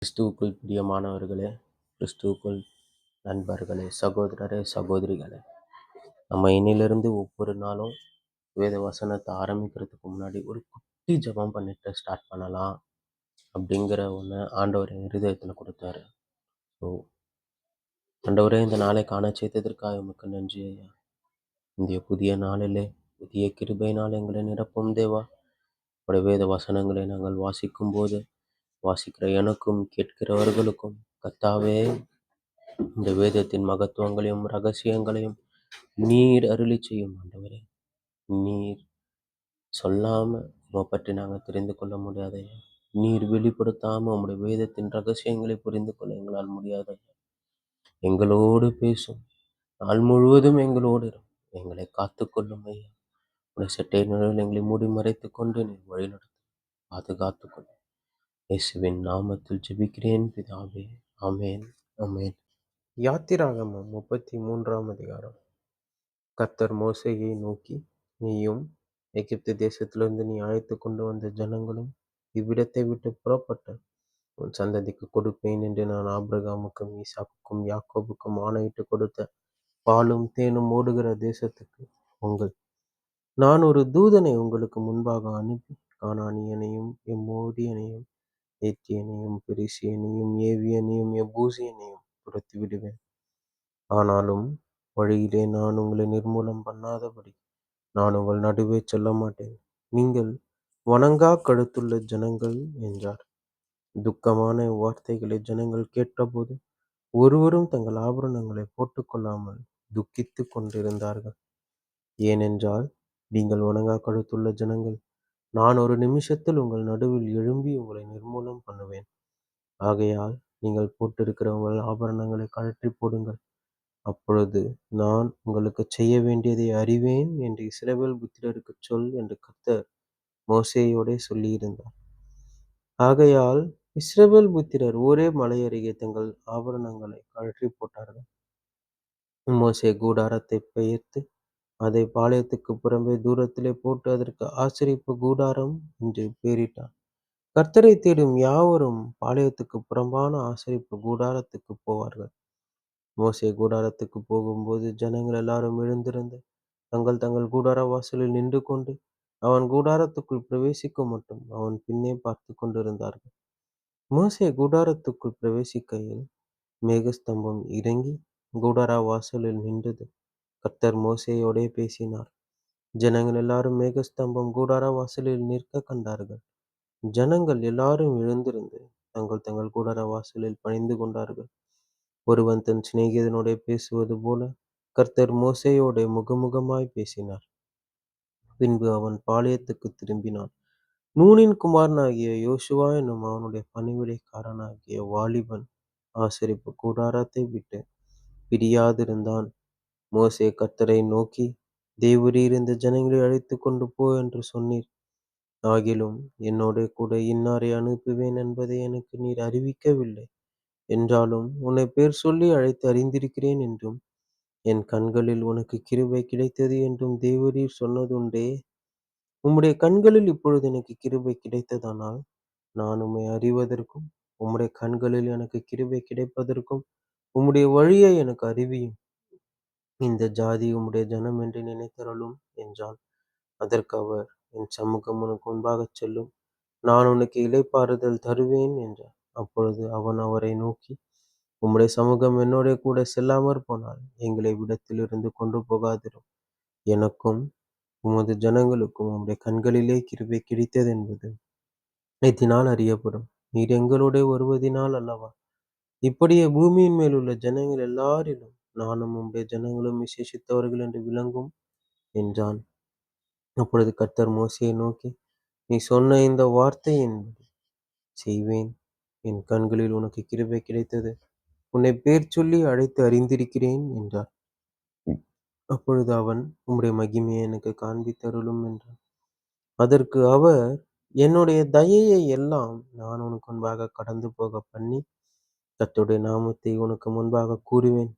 கிறிஸ்துவுக்குள் பிரியமானவர்களே, கிறிஸ்துவுக்குள் நண்பர்களே, சகோதரரே, சகோதரிகளே, நம்ம இன்னிலிருந்து ஒவ்வொரு நாளும் வேத வசனத்தை ஆரம்பிக்கிறதுக்கு முன்னாடி ஒரு குட்டி ஜெபம் பண்ணிட்டு ஸ்டார்ட் பண்ணலாம் அப்படிங்கிற ஒன்று ஆண்டவர் என் இருதயத்தில் கொடுத்தாரு. ஸோ ஆண்டவரே, இந்த நாளை காண செய்ததற்காக உமக்கு நன்றி ஐயா. இந்த புதிய நாளிலே புதிய கிருபையினால் எங்களை நிரப்பும் தேவா. உடைய வேத வசனங்களை நாங்கள் வாசிக்கும் போது வாசிக்கிற எனக்கும் கேட்கிறவர்களுக்கும் கர்த்தாவே, இந்த வேதத்தின் மகத்துவங்களையும் ரகசியங்களையும் நீர் அருளி செய்யும் ஆண்டவரே. நீர் சொல்லாம உம்மை பற்றி நாங்கள் தெரிந்து கொள்ள முடியாதையா. நீர் வெளிப்படுத்தாம உம்முடைய வேதத்தின் ரகசியங்களை புரிந்து கொள்ள எங்களால் முடியாதையா. எங்களோடு பேசும், நாள் முழுவதும் எங்களோடு எங்களை காத்துக்கொள்ளும் ஐயா. உடைய சட்டை நிழலில் எங்களை மூடி மறைத்து கொண்டு நீர் வழிநடத்தும், பாதுகாத்துக்கொள்ளும். இயேசுவின் நாமத்தில் ஜெபிக்கிறேன் பிதாவே, ஆமேன், ஆமேன். யாத்திராகமம் 33ஆம் அதிகாரம். கர்த்தர் மோசேயை நோக்கி, நீயும் எகிப்து தேசத்திலிருந்து நீ அழைத்து கொண்டு வந்த ஜனங்களும் இவ்விடத்தை விட்டு புறப்பட்ட உன் சந்ததிக்கு கொடுப்பேன் என்று நான் ஆபிரகாமுக்கும் ஈசாக்குக்கும் யாக்கோபுக்கும் ஆணையிட்டு கொடுத்த பாலும் தேனும் ஓடுகிற தேசத்துக்கு உங்கள் நான் ஒரு தூதனை உங்களுக்கு முன்பாக அனுப்பி கானானியனையும் எம்மோதியனையும் ஏத்தியனையும் பெரிசியனையும் ஏவியனையும் எபூசியனையும் துரத்தி விடுவேன். ஆனாலும் வழியிலே நான் உங்களை நிர்மூலம் பண்ணாதபடி நான் உங்கள் நடுவே சொல்ல மாட்டேன். நீங்கள் வணங்கா கழுத்துள்ள ஜனங்கள் என்றார். துக்கமான வார்த்தைகளை ஜனங்கள் கேட்டபோது ஒருவரும் தங்கள் ஆபரணங்களை போட்டுக்கொள்ளாமல் துக்கித்து கொண்டிருந்தார்கள். ஏனென்றால் நீங்கள் வணங்கா கழுத்துள்ள ஜனங்கள், நான் ஒரு நிமிஷத்தில் உங்கள் நடுவில் எழும்பி உங்களை நிர்மூலம் பண்ணுவேன். ஆகையால் நீங்கள் போட்டிருக்கிற உங்கள் ஆபரணங்களை கழற்றி போடுங்கள். அப்பொழுது நான் உங்களுக்கு செய்ய வேண்டியதை அறிவேன் என்று இஸ்ரவேல் புத்திரருக்கு சொல் என்று கர்த்தர் மோசேயோடே சொல்லியிருந்தார். ஆகையால் இஸ்ரவேல் புத்திரர் ஒரே மலை அருகே தங்கள் ஆபரணங்களை கழற்றி போட்டார்கள். மோசே கூடாரத்தை பெயர்த்து அதை பாளையத்துக்கு புறம்பே தூரத்திலே போட்டு அதற்கு ஆசரிப்பு கூடாரம் என்று பெயரிட்டான். கர்த்தரை தேடும் யாவரும் பாளையத்துக்கு புறம்பான ஆசரிப்பு கூடாரத்துக்கு போவார்கள். மோசே கூடாரத்துக்கு போகும்போது ஜனங்கள் எல்லாரும் எழுந்திருந்து தங்கள் தங்கள் கூடார வாசலில் நின்று கொண்டு அவன் கூடாரத்துக்குள் பிரவேசிக்கும் மட்டும் அவன் பின்னே பார்த்து கொண்டிருந்தார்கள். மோசே கூடாரத்துக்குள் பிரவேசிக்கையில் மேகஸ்தம்பம் இறங்கி கூடார வாசலில் நின்றது. கர்த்தர் மோசேயோடே பேசினார். ஜனங்கள் எல்லாரும் மேகஸ்தம்பம் கூடார வாசலில் நிற்க கண்டார்கள். ஜனங்கள் எல்லாரும் எழுந்திருந்து தங்கள் தங்கள் கூடார வாசலில் பணிந்து கொண்டார்கள். ஒருவன் தன் சிநேகிதனோடே பேசுவது போல கர்த்தர் மோசேயோடே முகமுகமாய் பேசினார். பின்பு அவன் பாளையத்துக்கு திரும்பினான். நூனின் குமாரனாகிய யோசுவா என்னும் அவனுடைய பணிவிடைக்காரனாகிய வாலிபன் ஆசரிப்பு கூடாரத்தை விட்டு பிரியாதிருந்தான். மோசே கர்த்தரை நோக்கி, தேவரீர் இந்த ஜனங்களை அழைத்து கொண்டு போ என்று சொன்னீர். ஆகிலும் என்னோட கூட இன்னாரை அனுப்புவேன் என்பதை எனக்கு நீர் அறிவிக்கவில்லை. என்றாலும் உன்னை பேர் சொல்லி அழைத்து அறிந்திருக்கிறேன் என்றும் என் கண்களில் உனக்கு கிருபை கிடைத்தது என்றும் தேவரீர் சொன்னதுண்டே. உம்முடைய கண்களில் இப்பொழுது எனக்கு கிருபை கிடைத்ததானால் நான் உம்மை அறிவதற்கும் உம்முடைய கண்களில் எனக்கு கிருபை கிடைப்பதற்கும் உம்முடைய வழியை எனக்கு அறிவியும். இந்த ஜாதி உம்முடைய ஜனம் என்று நினைத்தருளும் என்றான். அதற்கு அவர், என் சமூகம் உனக்கு முன்பாகச் செல்லும், நான் உனக்கு இளைப்பாறுதல் தருவேன் என்றார். அப்பொழுது அவன் அவரை நோக்கி, உம்முடைய சமூகம் என்னோட கூட செல்லாமற் போனால் எங்களை இவ்விடத்திலிருந்து கொண்டு போகாதிரும். எனக்கும் உமது ஜனங்களுக்கும் உம்முடைய கண்களிலே கிருபை கிடைத்தது என்பது இதனால் அறியப்படும். நீர் எங்களோட வருவதினால் அல்லவா. இப்படியே பூமியின் மேல் உள்ள ஜனங்கள் எல்லாரிலும் நானும் உம்முடைய ஜனங்களும் விசேஷித்தவர்கள் என்று விளங்கும் என்றான். அப்பொழுது கர்த்தர் மோசேயை நோக்கி, நீ சொன்ன இந்த வார்த்தையின்படி செய்வேன். என் கண்களில் உனக்கு கிருபை கிடைத்தது. உன்னை பேர் சொல்லி அழைத்து அறிந்திருக்கிறேன் என்றார். அப்பொழுது அவன், உம்முடைய மகிமையை எனக்கு காண்பித்தருளும் என்றான். அதற்கு அவர், என்னுடைய தயையை எல்லாம் நான் உனக்கு முன்பாக கடந்து போக பண்ணி கர்த்தருடைய நாமத்தை உனக்கு முன்பாக கூறுவேன்.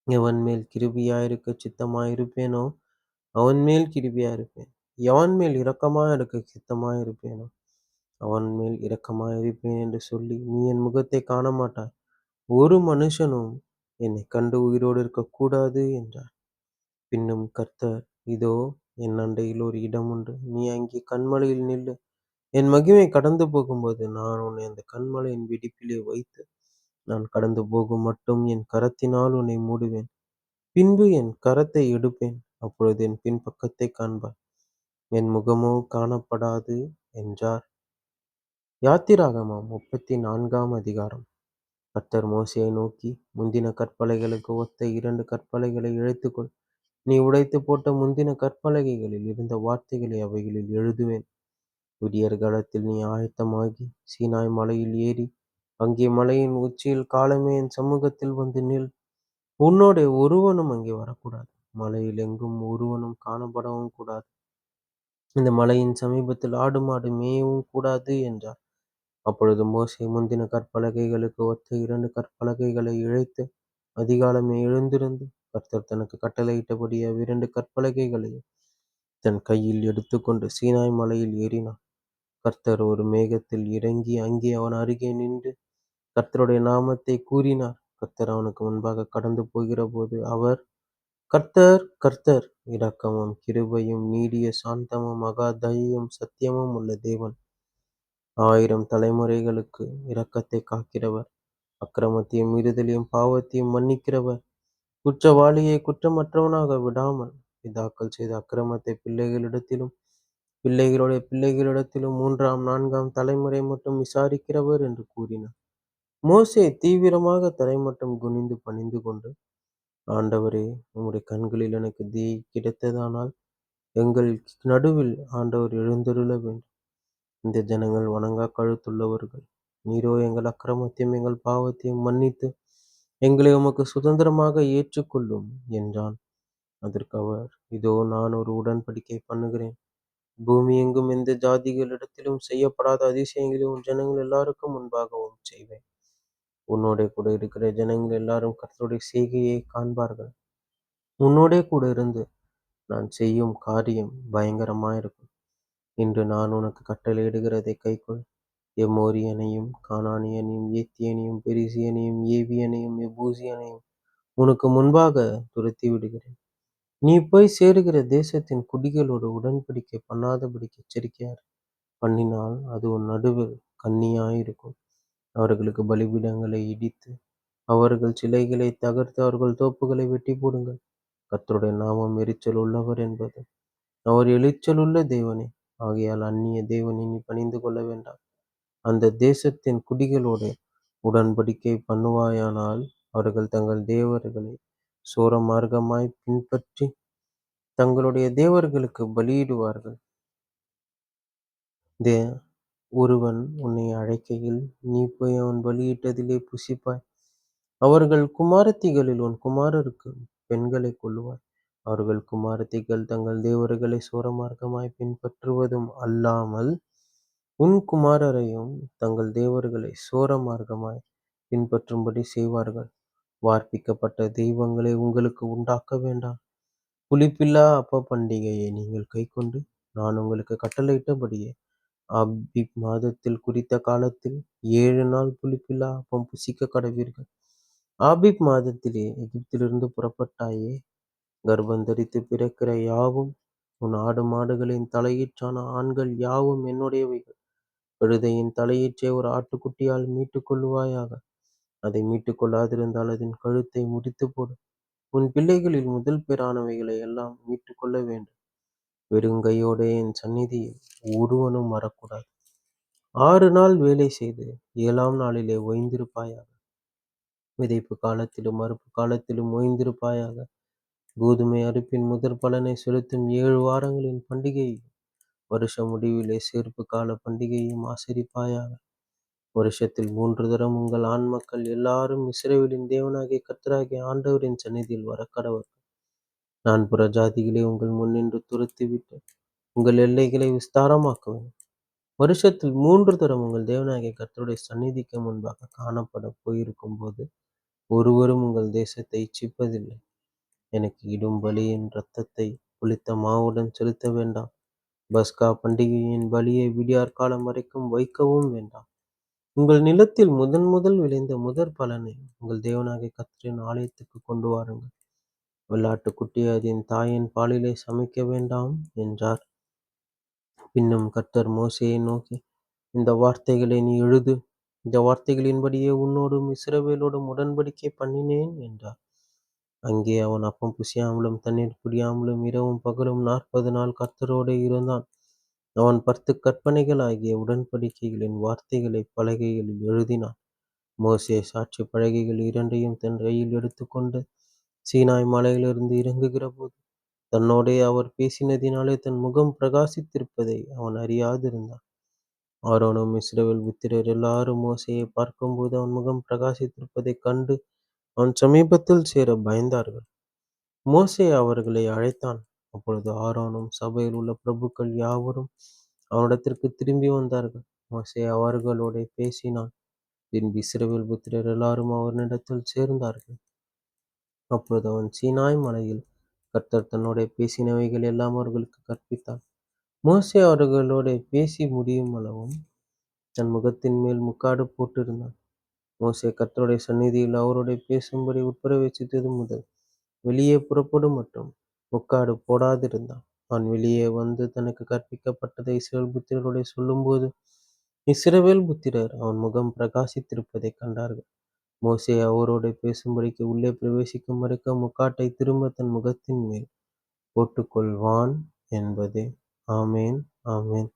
எவன் மேல் கிருபையாயிருக்க சித்தமாயிருப்பேனோ அவன் மேல் கிருபையாயிருப்பேன். எவன் மேல் இரக்கமாயிருக்க சித்தமாயிருப்பேனோ அவன் மேல் இரக்கமாயிருப்பேன் என்று சொல்லி நீ என் முகத்தை காண மாட்டாய். ஒரு மனுஷனும் என்னைக் கண்டு உயிரோடு இருக்கக்கூடாது என்றார். பின்னும் கர்த்தர், இதோ என் அண்டையில் ஒரு இடம் உண்டு. நீ அங்கே கன்மலையில் நில்லு. என் மகிமை கடந்து போகும்போது நான் உன்னை அந்த கன்மலையின் வெடிப்பிலே வைத்து நான் கடந்து போகும் மட்டும் என் கரத்தினால் உன்னை மூடுவேன். பின்பு என் கரத்தை எடுப்பேன். அப்பொழுது என் பின்பக்கத்தைக் காண்பாய். என் முகமோ காணப்படாது என்றார். யாத்திராகமம் 34ஆம் அதிகாரம். கர்த்தர் மோசேயை நோக்கி, முந்தின கற்பலகைகளுக்கு ஒத்த 2 கற்பலகைகளை இழைத்துக்கொள். நீ உடைத்துப் போட்ட முந்தின கற்பலகைகளில் இருந்த வார்த்தைகளை அவைகளில் எழுதுவேன். விடியற்காலத்தில் நீ ஆயத்தமாகி சீனாய் மலையில் ஏறி அங்கே மலையின் உச்சியில் காலமே என் சமூகத்தில் வந்து நில். உன்னோடே ஒருவனும் அங்கே வரக்கூடாது. மலையில் எங்கும் ஒருவனும் காணப்படவும் கூடாது. இந்த மலையின் சமீபத்தில் ஆடு மாடு மேயவும் கூடாது என்றார். அப்பொழுது மோசே முந்தின கற்பலகைகளுக்கு ஒத்த 2 கற்பலகைகளை இழைத்து அதிகாலமே எழுந்திருந்து கர்த்தர் தனக்கு கட்டளையிட்டபடி அவ்விரண்டு கற்பலகைகளையும் தன் கையில் எடுத்துக்கொண்டு சீனாய் மலையில் ஏறினான். கர்த்தர் ஒரு மேகத்தில் இறங்கி அங்கே அவன் அருகே நின்று கர்த்தருடைய நாமத்தை கூறினார். கர்த்தர் அவனுக்கு முன்பாக கடந்து போகிறபோது அவர், கர்த்தர், கர்த்தர், இரக்கமும் கிருபையும் நீடிய சாந்தமும் மகா தயையும் சத்தியமும் உள்ள தேவன், 1000 தலைமுறைகளுக்கு இரக்கத்தை காக்கிறவர், அக்கிரமத்தையும் மீறுதலையும் பாவத்தையும் மன்னிக்கிறவர், குற்றவாளியை குற்றமற்றவனாக விடாமல் பிதாக்கள் செய்த அக்கிரமத்தை பிள்ளைகளிடத்திலும் பிள்ளைகளுடைய பிள்ளைகளிடத்திலும் 3ஆம் 4ஆம் தலைமுறை மட்டும் விசாரிக்கிறவர் என்று கூறினார். மோசே தீவிரமாக தரைமட்டம் குனிந்து பணிந்து கொண்டு, ஆண்டவரே, உம்முடைய கண்களில் எனக்கு தயை கிடைத்ததானால் எங்கள் நடுவில் ஆண்டவர் எழுந்தருள வேண்டும். இந்த ஜனங்கள் வணங்கா கழுத்துள்ளவர்கள். நீரோ எங்கள் அக்கிரமத்தையும் எங்கள் பாவத்தையும் மன்னித்து எங்களை உமக்கு சுதந்திரமாக ஏற்றுக்கொள்ளும் என்றான். அதற்கு அவர், இதோ நான் ஒரு உடன்படிக்கை பண்ணுகிறேன். பூமி எங்கும் எந்த ஜாதிகளிடத்திலும் செய்யப்படாத அதிசயங்களை உன் ஜனங்கள் எல்லாருக்கும் முன்பாகவும் செய்வேன். உன்னோடே கூட இருக்கிற ஜனங்கள் எல்லாரும் கர்த்தருடைய செய்கையை காண்பார்கள். உன்னோடே கூட இருந்து நான் செய்யும் காரியம் பயங்கரமாயிருக்கும். இன்று நான் உனக்கு கட்டளையிடுகிறதை கைக்கொள். எமோரியனையும் கானானியனையும் ஏத்தியனையும் பெரிசியனையும் ஏவியனையும் எபூசியனையும் உனக்கு முன்பாக துரத்தி விடுகிறேன். நீ போய் சேருகிற தேசத்தின் குடிகளோடு உடன்படிக்கை பண்ணாதபடிக்கு எச்சரிக்கையார். பண்ணினால் அது உன் நடுவில் கண்ணியாயிருக்கும். அவர்களுக்கு பலிபீடங்களை இடித்து அவர்கள் சிலைகளை தகர்த்து அவர்கள் தோப்புகளை வெட்டி போடுங்கள். கர்த்தருடைய நாமம் எரிச்சல் உள்ளவர் என்பது அவர் எரிச்சலுள்ள தேவனே. ஆகையால் அந்நிய தேவனை நீ பணிந்து கொள்ள வேண்டாம். அந்த தேசத்தின் குடிகளோடு உடன்படிக்கை பண்ணுவாயானால் அவர்கள் தங்கள் தேவர்களை சோர மார்க்கமாய் பின்பற்றி தங்களுடைய தேவர்களுக்கு பலியிடுவார்கள். தே ஒருவன் உன்னை அழைக்கையில் நீ போய் அவன் பலியிட்டதிலே புசிப்பாய். அவர்கள் குமாரத்திகளில் உன் குமாரருக்கு பெண்களை கொள்ளுவாய். அவர்கள் குமாரத்திகள் தங்கள் தேவர்களை சோரமார்க்கமாய் பின்பற்றுவதும் அல்லாமல் உன் குமாரரையும் தங்கள் தேவர்களை சோரமார்க்கமாய் பின்பற்றும்படி செய்வார்கள். வார்ப்பிக்கப்பட்ட தெய்வங்களை உங்களுக்கு உண்டாக்க வேண்டாம். புளிப்பில்லா அப்ப பண்டிகையை நீங்கள் கைக்கொண்டு நான் உங்களுக்கு கட்டளையிட்டபடியே ஆபீப் மாதத்தில் குறித்த காலத்தில் 7 நாள் புளிப்பில்லா அப்பம் புசிக்க கடவீர்கள். ஆபீப் மாதத்திலே எகிப்திலிருந்து புறப்பட்டாயே. கர்ப்பந்தரித்து பிறக்கிற யாவும் உன் ஆடு மாடுகளின் தலையீற்றான ஆண்கள் யாவும் என்னுடையவைகள். கழுதையின் தலையீற்றை ஒரு ஆட்டுக்குட்டியால் மீட்டுக் கொள்ளுவாயாக. அதை மீட்டுக் கொள்ளாதிருந்தால் அதன் கழுத்தை முறித்து போடு. உன் பிள்ளைகளில் முதல் பேரானவைகளை எல்லாம் மீட்டுக் கொள்ள வேண்டும். வெறுங்கையோடே என் சந்நிதியில் ஒருவனும் வரக்கூடாது. 6 நாள் வேலை செய்து 7ஆம் நாளிலே ஓய்ந்திருப்பாயாக. விதைப்பு காலத்திலும் அறுப்பு காலத்திலும் ஓய்ந்திருப்பாயாக. கோதுமை அறுப்பின் முதற் பலனை செலுத்தும் 7 வாரங்களின் பண்டிகையையும் வருஷ முடிவிலே சேர்ப்பு கால பண்டிகையையும் ஆசரிப்பாயாக. வருஷத்தில் 3 தரம் உங்கள் ஆண்மக்கள் எல்லாரும் இஸ்ரவேலின் தேவனாகிய கர்த்தராகிய ஆண்டவரின் சந்நிதியில் வரக்கடவர்கள். நான் புறஜாதிகளை உங்கள் முன்னின்று துரத்திவிட்டு உங்கள் எல்லைகளை விஸ்தாரமாக்குவேன். வருஷத்தில் 3 தரம் உங்கள் தேவனாகிய கர்த்தருடைய சந்நிதிக்கு முன்பாக காணப்பட போயிருக்கும் போது ஒருவரும் உங்கள் தேசத்தை இச்சிப்பதில்லை. எனக்கு இடும் பலியின் இரத்தத்தை புளித்த மாவுடன் செலுத்த வேண்டாம். பஸ்கா பண்டிகையின் பலியை விடியார் காலம் வரைக்கும் வைக்கவும் வேண்டாம். உங்கள் நிலத்தில் முதல் விளைந்த முதற் பலனை உங்கள் தேவனாகிய கர்த்தரின் ஆலயத்துக்கு கொண்டு வாருங்கள். வெள்ளாட்டுக்குட்டியை அதன் தாயின் பாலிலே சமைக்க வேண்டாம் என்றார். பின்னும் கர்த்தர் மோசேயை நோக்கி, இந்த வார்த்தைகளை நீ எழுது. இந்த வார்த்தைகளின்படியே உன்னோடும் இஸ்ரவேலோடும் உடன்படிக்கை பண்ணினேன் என்றார். அங்கே அவன் அப்பம் புசியாமலும் தண்ணீர் குடியாமலும் இரவும் பகலும் 40 நாள் கர்த்தரோடே இருந்தான். அவன் 10 கற்பனைகள் ஆகிய உடன்படிக்கைகளின் வார்த்தைகளை பலகைகளில் எழுதினான். மோசே சாட்சி பலகைகள் 2ஐயும் தன் கையில் எடுத்துக்கொண்டு சீனாய் மலையிலிருந்து இறங்குகிற போது தன்னோடே அவர் பேசினதினாலே தன் முகம் பிரகாசித்திருப்பதை அவன் அறியாதிருந்தான். ஆரோனும் இஸ்ரவேல் புத்திரர் எல்லாரும் மோசேயை பார்க்கும்போது அவன் முகம் பிரகாசித்திருப்பதைக் கண்டு அவன் சமீபத்தில் சேர பயந்தார்கள். மோசே அவர்களை அழைத்தான். அப்பொழுது ஆரோனும் சபையில் உள்ள பிரபுக்கள் யாவரும் அவனிடத்திற்கு திரும்பி வந்தார்கள். மோசே அவர்களோடே பேசினான். பின்பு இஸ்ரவேல் புத்திரர் எல்லாரும் அவனிடத்தில் சேர்ந்தார்கள். அப்பொழுது அவன் சீனாய் மலையில் கர்த்தர் தன்னோடே பேசினவைகள் எல்லாம் அவர்களுக்கு கற்பித்தான். மோசே அவர்களோடே பேசி முடியும் அளவும் தன் முகத்தின் மேல் முக்காடு போட்டிருந்தான். மோசே கர்த்தருடைய சந்நிதியில் அவரோடே பேசும்படி உட்பிரவேசித்தது முதல் வெளியே புறப்படும் மட்டும் முக்காடு போடாதிருந்தான். அவன் வெளியே வந்து தனக்கு கற்பிக்கப்பட்டதை இஸ்ரவேல் புத்திரரோடே சொல்லும்போது இஸ்ரவேல் புத்திரர் அவன் முகம் பிரகாசித்திருப்பதைக் கண்டார்கள். மோசே அவரோடே பேசும்படிக்கு உள்ளே பிரவேசிக்கும் வரைக்கும் முக்காட்டை திரும்ப தன் முகத்தின் மேல் போட்டுக்கொள்வான் என்பதே. ஆமேன், ஆமேன்.